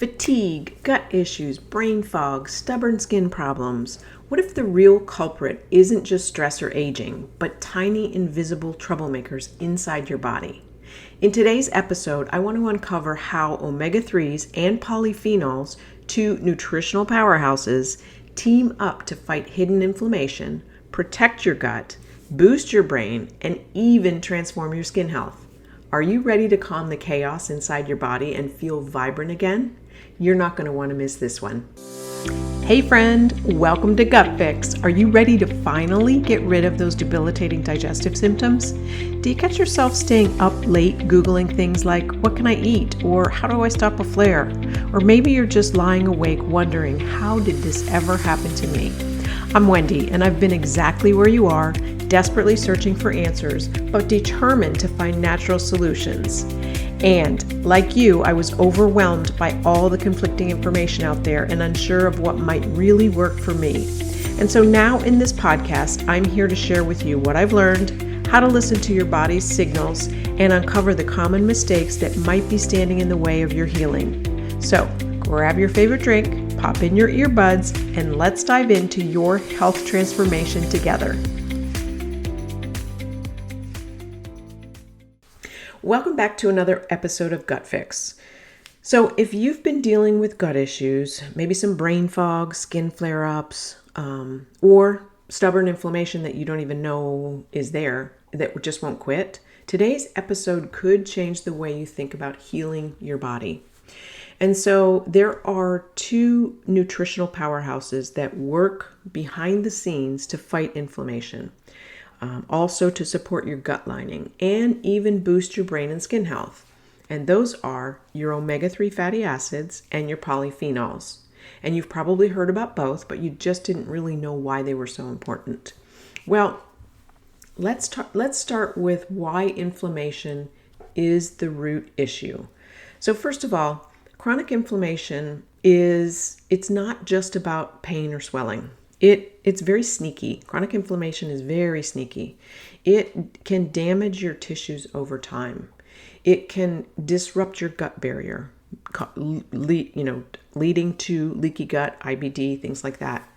Fatigue, gut issues, brain fog, stubborn skin problems. What if the real culprit isn't just stress or aging, but tiny invisible troublemakers inside your body? In today's episode, I want to uncover how omega-3s and polyphenols, two nutritional powerhouses, team up to fight hidden inflammation, protect your gut, boost your brain, and even transform your skin health. Are you ready to calm the chaos inside your body and feel vibrant again? You're not going to want to miss this one. Hey friend, welcome to Gut Fix. Are you ready to finally get rid of those debilitating digestive symptoms? Do you catch yourself staying up late Googling things like, what can I eat? Or how do I stop a flare? Or maybe you're just lying awake wondering, how did this ever happen to me? I'm Wendy, and I've been exactly where you are, desperately searching for answers, but determined to find natural solutions. And like you, I was overwhelmed by all the conflicting information out there and unsure of what might really work for me. And so now in this podcast, I'm here to share with you what I've learned, how to listen to your body's signals, and uncover the common mistakes that might be standing in the way of your healing. So grab your favorite drink, pop in your earbuds, and let's dive into your health transformation together. Welcome back to another episode of Gut Fix. So if you've been dealing with gut issues, maybe some brain fog, skin flare-ups, or stubborn inflammation that you don't even know is there, that just won't quit, today's episode could change the way you think about healing your body. And so there are two nutritional powerhouses that work behind the scenes to fight inflammation. Also to support your gut lining and even boost your brain and skin health. And those are your omega-3 fatty acids and your polyphenols. And you've probably heard about both, but you just didn't really know why they were so important. Well, let's start with why inflammation is the root issue. So first of all, chronic inflammation it's not just about pain or swelling. It's very sneaky. Chronic inflammation is very sneaky. It can damage your tissues over time. It can disrupt your gut barrier, leading to leaky gut, IBD, things like that.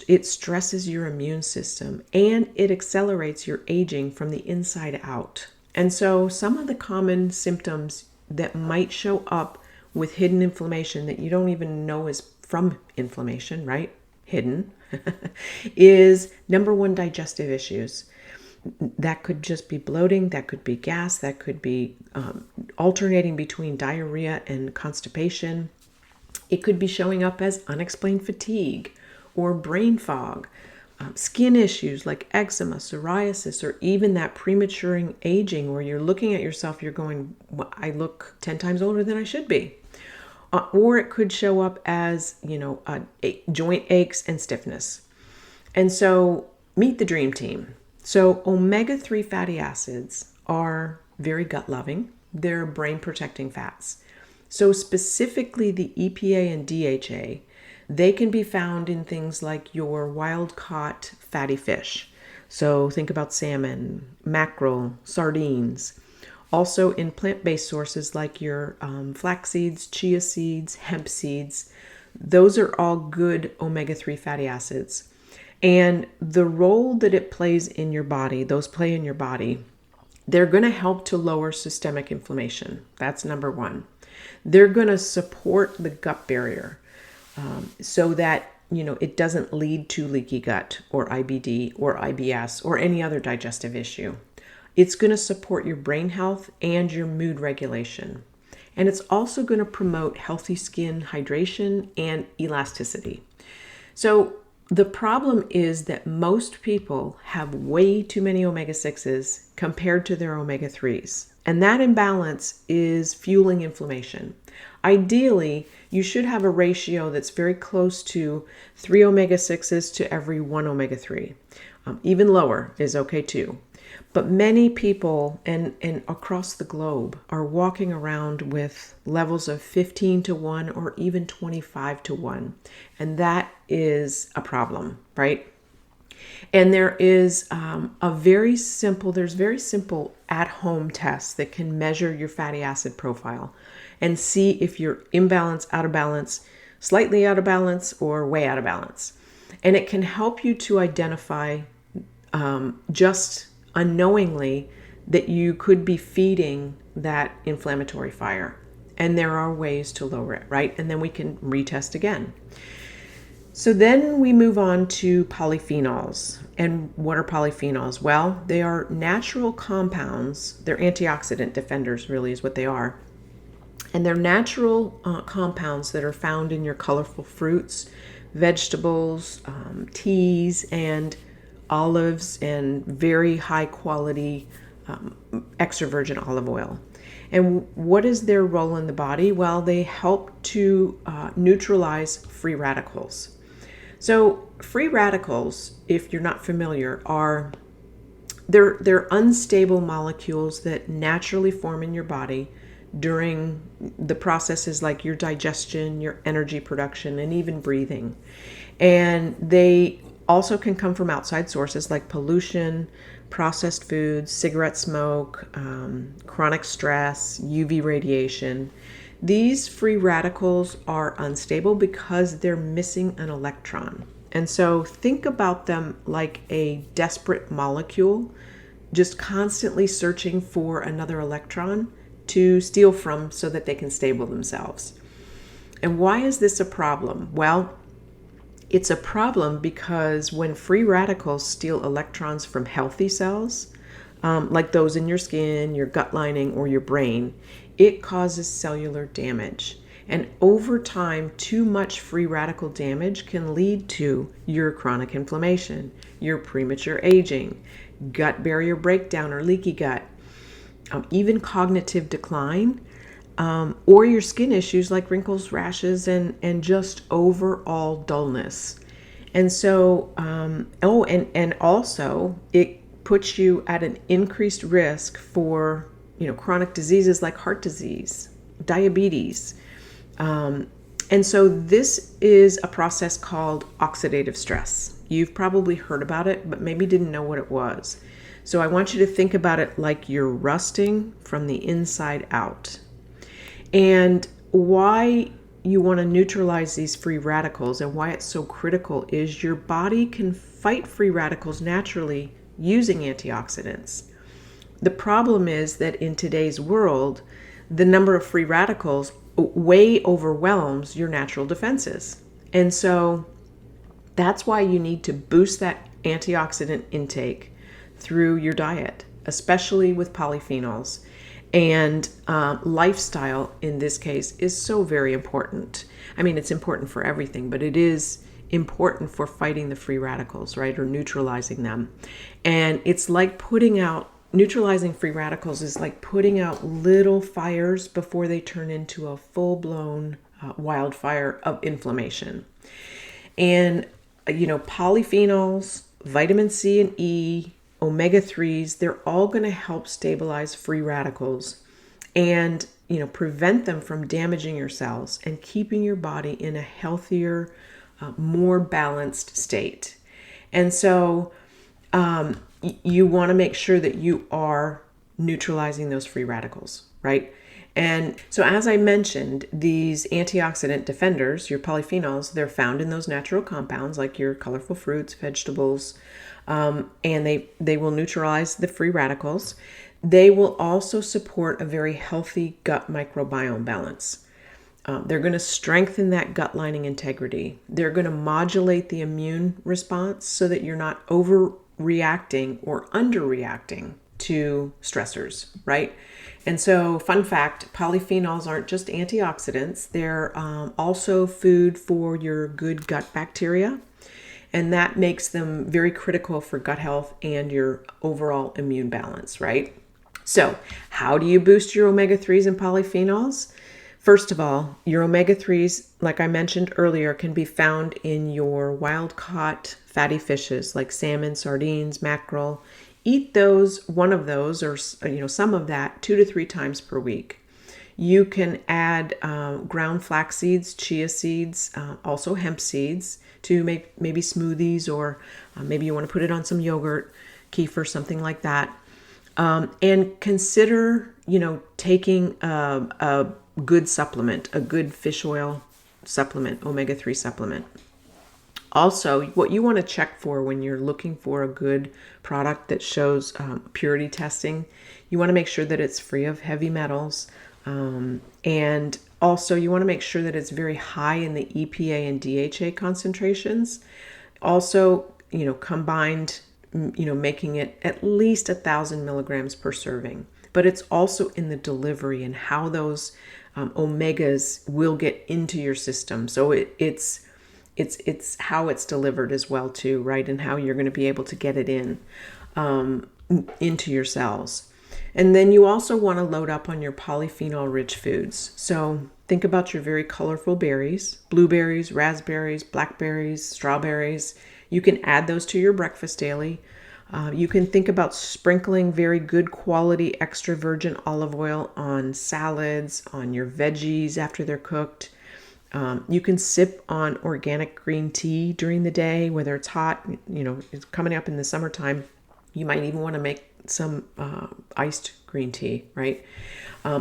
It stresses your immune system and it accelerates your aging from the inside out. And so some of the common symptoms that might show up with hidden inflammation that you don't even know is from inflammation, right? Hidden, is number one, digestive issues. That could just be bloating, that could be gas, that could be alternating between diarrhea and constipation. It could be showing up as unexplained fatigue or brain fog, skin issues like eczema, psoriasis, or even that premature aging where you're looking at yourself, you're going, well, I look 10 times older than I should be. Or it could show up as, joint aches and stiffness. And so meet the dream team. So omega-3 fatty acids are very gut loving. They're brain protecting fats. So specifically the EPA and DHA, they can be found in things like your wild caught fatty fish. So think about salmon, mackerel, sardines. Also in plant-based sources like your flax seeds, chia seeds, hemp seeds. Those are all good omega-3 fatty acids. And the role that it plays in your body, those play in your body, they're going to help to lower systemic inflammation. That's number one. They're going to support the gut barrier so that it doesn't lead to leaky gut or IBD or IBS or any other digestive issue. It's going to support your brain health and your mood regulation. And it's also going to promote healthy skin hydration and elasticity. So the problem is that most people have way too many omega-6s compared to their omega-3s. And that imbalance is fueling inflammation. Ideally, you should have a ratio that's very close to 3 omega-6s to every 1 omega-3. Even lower is okay too. But many people and across the globe are walking around with levels of 15 to 1 or even 25 to 1. And that is a problem, right? And there is very simple at-home tests that can measure your fatty acid profile. and see if you're imbalanced, out of balance, slightly out of balance, or way out of balance. And it can help you to identify just unknowingly that you could be feeding that inflammatory fire. And there are ways to lower it, right? And then we can retest again. So then we move on to polyphenols. And what are polyphenols? Well, they are natural compounds. They're antioxidant defenders, really, is what they are. And they're natural compounds that are found in your colorful fruits, vegetables, teas, and olives, and very high quality extra virgin olive oil. And what is their role in the body? Well, they help to neutralize free radicals. So free radicals, if you're not familiar, they're unstable molecules that naturally form in your body during the processes like your digestion, your energy production, and even breathing. And they also can come from outside sources like pollution, processed foods, cigarette smoke, chronic stress, UV radiation. These free radicals are unstable because they're missing an electron. And so think about them like a desperate molecule, just constantly searching for another electron to steal from so that they can stable themselves. And why is this a problem? Well, it's a problem because when free radicals steal electrons from healthy cells, like those in your skin, your gut lining, or your brain, it causes cellular damage. And over time, too much free radical damage can lead to your chronic inflammation, your premature aging, gut barrier breakdown or leaky gut, even cognitive decline, or your skin issues like wrinkles, rashes, and just overall dullness. And so, and also it puts you at an increased risk for, chronic diseases like heart disease, diabetes. And so this is a process called oxidative stress. You've probably heard about it, but maybe didn't know what it was. So I want you to think about it like you're rusting from the inside out. And why you want to neutralize these free radicals and why it's so critical is your body can fight free radicals naturally using antioxidants. The problem is that in today's world, the number of free radicals way overwhelms your natural defenses. And so that's why you need to boost that antioxidant intake through your diet, especially with polyphenols. And lifestyle, in this case, is so very important. I mean, it's important for everything, but it is important for fighting the free radicals, right? Or neutralizing them. And it's like neutralizing free radicals is like putting out little fires before they turn into a full-blown wildfire of inflammation. And, polyphenols, vitamin C and E, Omega-3s, they're all going to help stabilize free radicals and, prevent them from damaging your cells and keeping your body in a healthier, more balanced state. And so you want to make sure that you are neutralizing those free radicals, right? And so as I mentioned, these antioxidant defenders, your polyphenols, they're found in those natural compounds like your colorful fruits, vegetables, and they will neutralize the free radicals. They will also support a very healthy gut microbiome balance. They're going to strengthen that gut lining integrity. They're going to modulate the immune response so that you're not overreacting or underreacting to stressors, right? And so, fun fact, polyphenols aren't just antioxidants. They're also food for your good gut bacteria. And that makes them very critical for gut health and your overall immune balance, right? So how do you boost your omega-3s and polyphenols? First of all, your omega-3s, like I mentioned earlier, can be found in your wild-caught fatty fishes like salmon, sardines, mackerel. Eat one of those, or some of that 2 to 3 times per week. You can add ground flax seeds, chia seeds, also hemp seeds to make maybe smoothies, or maybe you want to put it on some yogurt, kefir, something like that. And consider, taking a good supplement, a good fish oil supplement, omega-3 supplement. Also, what you want to check for when you're looking for a good product that shows purity testing, you want to make sure that it's free of heavy metals. And also you want to make sure that it's very high in the EPA and DHA concentrations. Also, combined, making it at least 1,000 milligrams per serving. But it's also in the delivery and how those omegas will get into your system. So it's how it's delivered as well too, right? And how you're going to be able to get it into your cells. And then you also want to load up on your polyphenol rich foods. So think about your very colorful berries, blueberries, raspberries, blackberries, strawberries. You can add those to your breakfast daily. You can think about sprinkling very good quality extra virgin olive oil on salads, on your veggies after they're cooked. You can sip on organic green tea during the day, whether it's hot, it's coming up in the summertime. You might even want to make some iced green tea, right?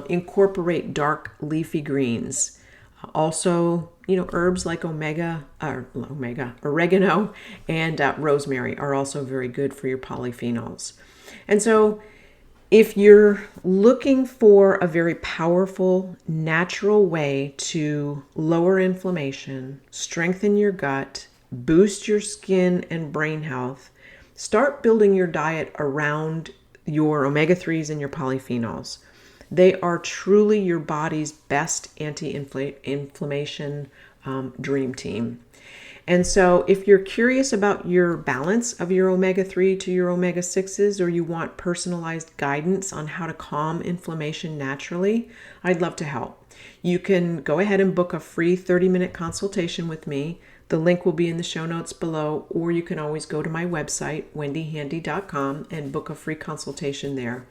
Incorporate dark leafy greens. Also, herbs like oregano and rosemary are also very good for your polyphenols. And so if you're looking for a very powerful, natural way to lower inflammation, strengthen your gut, boost your skin and brain health, start building your diet around your omega-3s and your polyphenols. They are truly your body's best anti-inflammation dream team. And so if you're curious about your balance of your omega-3 to your omega-6s, or you want personalized guidance on how to calm inflammation naturally, I'd love to help. You can go ahead and book a free 30-minute consultation with me. The link will be in the show notes below, or you can always go to my website, wendyhandy.com, and book a free consultation there.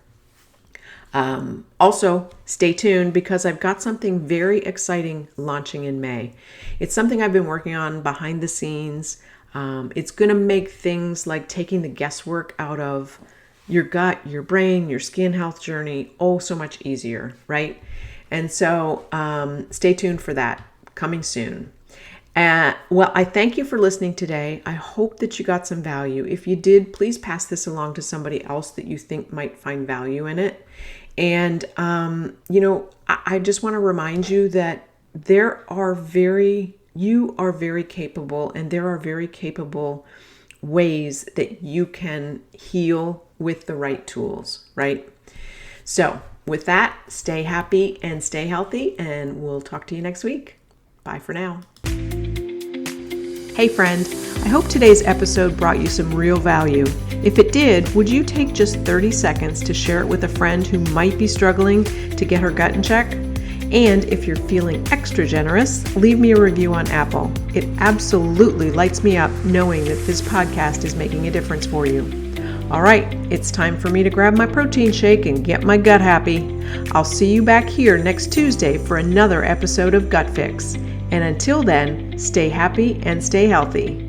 Also, stay tuned because I've got something very exciting launching in May. It's something I've been working on behind the scenes. It's going to make things like taking the guesswork out of your gut, your brain, your skin health journey so much easier, right? And so stay tuned for that, coming soon. Well, I thank you for listening today. I hope that you got some value. If you did, please pass this along to somebody else that you think might find value in it. And, I just want to remind you that you are very capable, and there are very capable ways that you can heal with the right tools, right? So with that, stay happy and stay healthy, and we'll talk to you next week. Bye for now. Hey friend, I hope today's episode brought you some real value. If it did, would you take just 30 seconds to share it with a friend who might be struggling to get her gut in check? And if you're feeling extra generous, leave me a review on Apple. It absolutely lights me up knowing that this podcast is making a difference for you. All right, it's time for me to grab my protein shake and get my gut happy. I'll see you back here next Tuesday for another episode of Gut Fix. And until then, stay happy and stay healthy.